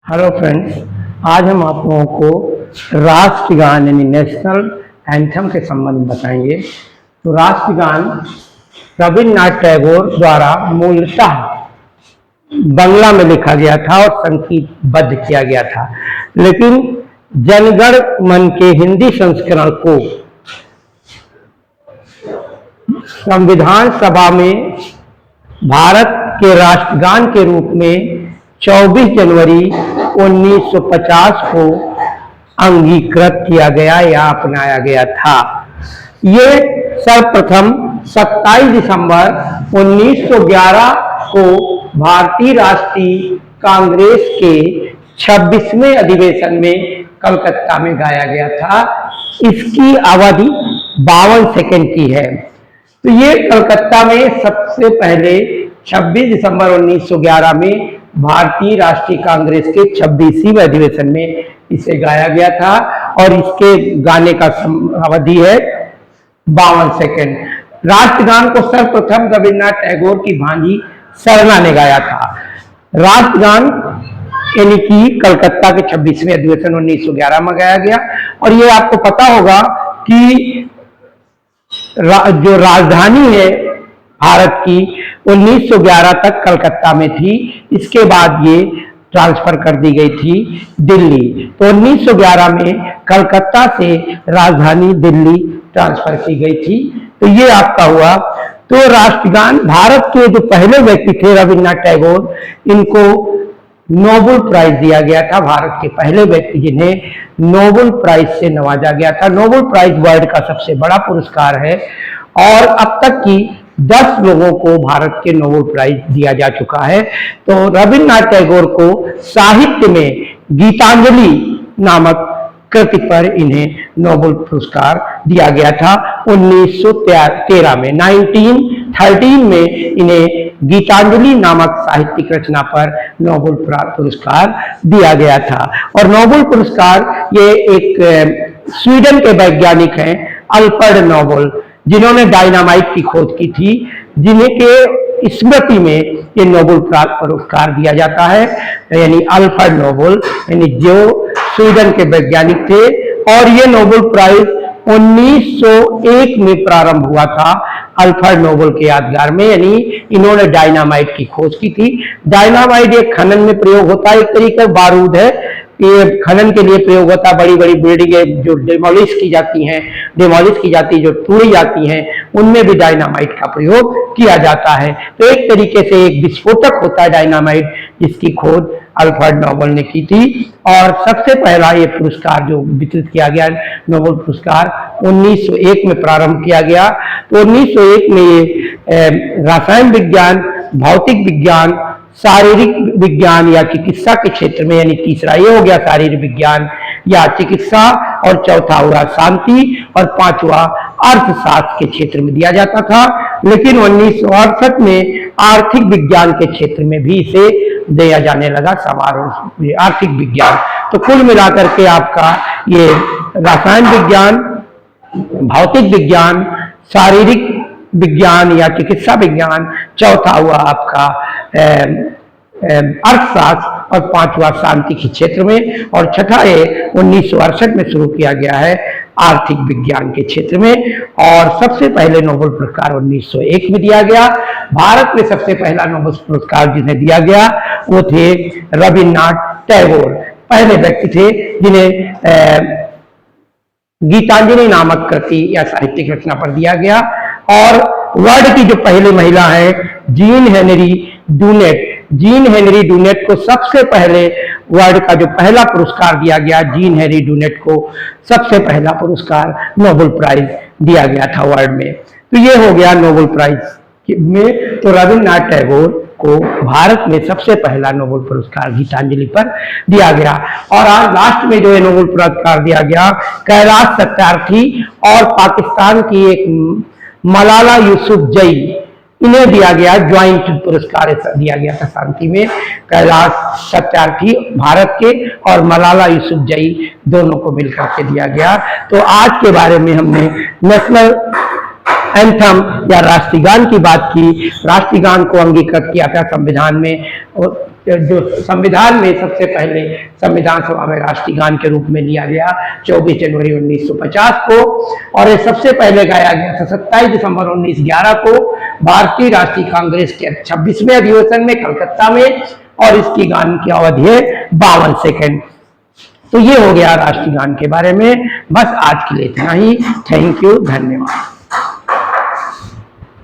Hello friends, आज हम आप लोगों को राष्ट्रगान यानी नेशनल एंथम के संबंध में बताएंगे। तो राष्ट्रगान रविन्द्रनाथ टैगोर द्वारा मूलतः बंगला में लिखा गया था और संगीतबद्ध किया गया था, लेकिन जनगण मन के हिंदी संस्करण को संविधान सभा में भारत के राष्ट्रगान के रूप में 24 जनवरी 1950 को अंगीकृत किया गया या अपनाया गया था। ये सर्वप्रथम 27 दिसंबर 1911 को भारतीय राष्ट्रीय कांग्रेस के 26वें अधिवेशन में कलकत्ता में गाया गया था। इसकी अवधि 52 सेकंड की है। तो ये कलकत्ता में सबसे पहले 26 दिसंबर 1911 में भारतीय राष्ट्रीय कांग्रेस के 26वें अधिवेशन में इसे गाया गया था और इसके गाने का अवधि है 52 सेकंड। राष्ट्रगान को सर्वप्रथम रविन्द्रनाथ टैगोर की भांजी सरना ने गाया था। राष्ट्रगान यानी कि कलकत्ता के 26वें अधिवेशन 1911 में गाया गया। और ये आपको पता होगा कि जो राजधानी है भारत की 1911 तक कलकत्ता में थी, इसके बाद ये ट्रांसफर कर दी गई थी दिल्ली। तो 1911 में कलकत्ता से राजधानी दिल्ली ट्रांसफर की गई थी। तो ये आपका हुआ। तो राष्ट्रगान भारत के जो पहले व्यक्ति थे रविन्द्रनाथ टैगोर, इनको नोबेल प्राइज दिया गया था। भारत के पहले व्यक्ति जिन्हें नोबेल प्राइज से नवाजा गया था। नोबेल प्राइज वर्ल्ड का सबसे बड़ा पुरस्कार है और अब तक की 10 लोगों को भारत के नोबेल प्राइज दिया जा चुका है। तो रविन्द्रनाथ टैगोर को साहित्य में गीतांजलि नामक कृति पर इन्हें नोबेल पुरस्कार दिया गया था 1913 में। 1913 में इन्हें गीतांजलि नामक साहित्यिक रचना पर नोबेल पुरस्कार दिया गया था। और नोबेल पुरस्कार ये एक स्वीडन के वैज्ञानिक हैं अल्फ्रेड नोबेल, जिन्होंने डायनामाइट की खोज की थी, जिन्हें के स्मृति में ये नोबेल पुरस्कार दिया जाता है। यानी अल्फ्रेड नोबेल यानी जो स्वीडन के वैज्ञानिक थे। और ये नोबेल प्राइज 1901 में प्रारंभ हुआ था अल्फ्रेड नोबेल के यादगार में। यानी इन्होंने डायनामाइट की खोज की थी। डायनामाइट एक खनन में प्रयोग होता है, एक तरीके का बारूद है। ये खनन के लिए प्रयोग होता है। बड़ी बड़ी बिल्डिंगें जो डिमोलिश की जाती हैं, जो तोड़ी जाती हैं, उनमें भी डायनामाइट का प्रयोग किया जाता है। तो एक तरीके से एक विस्फोटक होता है डायनामाइट, जिसकी खोज अल्फ्रेड नोबेल ने की थी। और सबसे पहला ये पुरस्कार जो वितरित किया गया नोबेल पुरस्कार 1901 में प्रारंभ किया गया। तो 1901 में ये रसायन विज्ञान, भौतिक विज्ञान, शारीरिक विज्ञान या चिकित्सा के क्षेत्र में, यानी तीसरा ये हो गया शारीरिक विज्ञान या चिकित्सा, और चौथा हुआ शांति, और पांचवा अर्थशास्त्र के क्षेत्र में दिया जाता था। लेकिन 1968 में आर्थिक विज्ञान के क्षेत्र में भी इसे दिया जाने लगा समारोह आर्थिक विज्ञान। तो कुल मिलाकर के आपका ये रसायन विज्ञान, भौतिक विज्ञान, शारीरिक विज्ञान या चिकित्सा विज्ञान, चौथा हुआ आपका अर्थशास्त्र, और पांचवा शांति के क्षेत्र में, और छठा है 1968 में शुरू किया गया है आर्थिक विज्ञान के क्षेत्र में। और सबसे पहले नोबेल पुरस्कार 1901 में दिया गया। भारत में सबसे पहला नोबेल पुरस्कार जिन्हें दिया गया वो थे रविन्द्रनाथ टैगोर। पहले व्यक्ति थे जिन्हें गीतांजलि नामक कृति या साहित्यिक रचना पर दिया गया। और वर्ल्ड की जो पहली महिला है जीन हेनरी डूनेट को सबसे पहले वर्ल्ड का जो पहला पुरस्कार दिया गया, जीन हेनरी डूनेट को सबसे पहला पुरस्कार नोबेल प्राइज दिया गया था वर्ल्ड में। तो ये हो गया नोबेल प्राइज में। तो रविन्द्रनाथ टैगोर को भारत में सबसे पहला नोबेल पुरस्कार गीतांजलि पर दिया गया। और आज लास्ट में जो है नोबेल पुरस्कार दिया गया कैलाश सत्यार्थी और पाकिस्तान की एक मलाला यूसुफजई, इन्हें दिया गया ज्वाइंट पुरस्कार दिया गया था शांति में। कैलाश सत्यार्थी भारत के और मलाला यूसुफजई दोनों को मिलकर के दिया गया। तो आज के बारे में हमने नेशनल एंथम या राष्ट्रगान की बात की, राष्ट्रगान को अंगीकृत किया था संविधान में, जो संविधान में सबसे पहले संविधान सभा में राष्ट्रगान के रूप में लिया गया 24 जनवरी 1950 को, और ये सबसे पहले गाया गया था 27 दिसंबर 1911 को भारतीय राष्ट्रीय कांग्रेस के 26वें अधिवेशन में कलकत्ता में, और इसकी गान की अवधि है 52 सेकंड। तो ये हो गया राष्ट्रगान के बारे में। बस आज के लिए इतना ही। थैंक यू, धन्यवाद।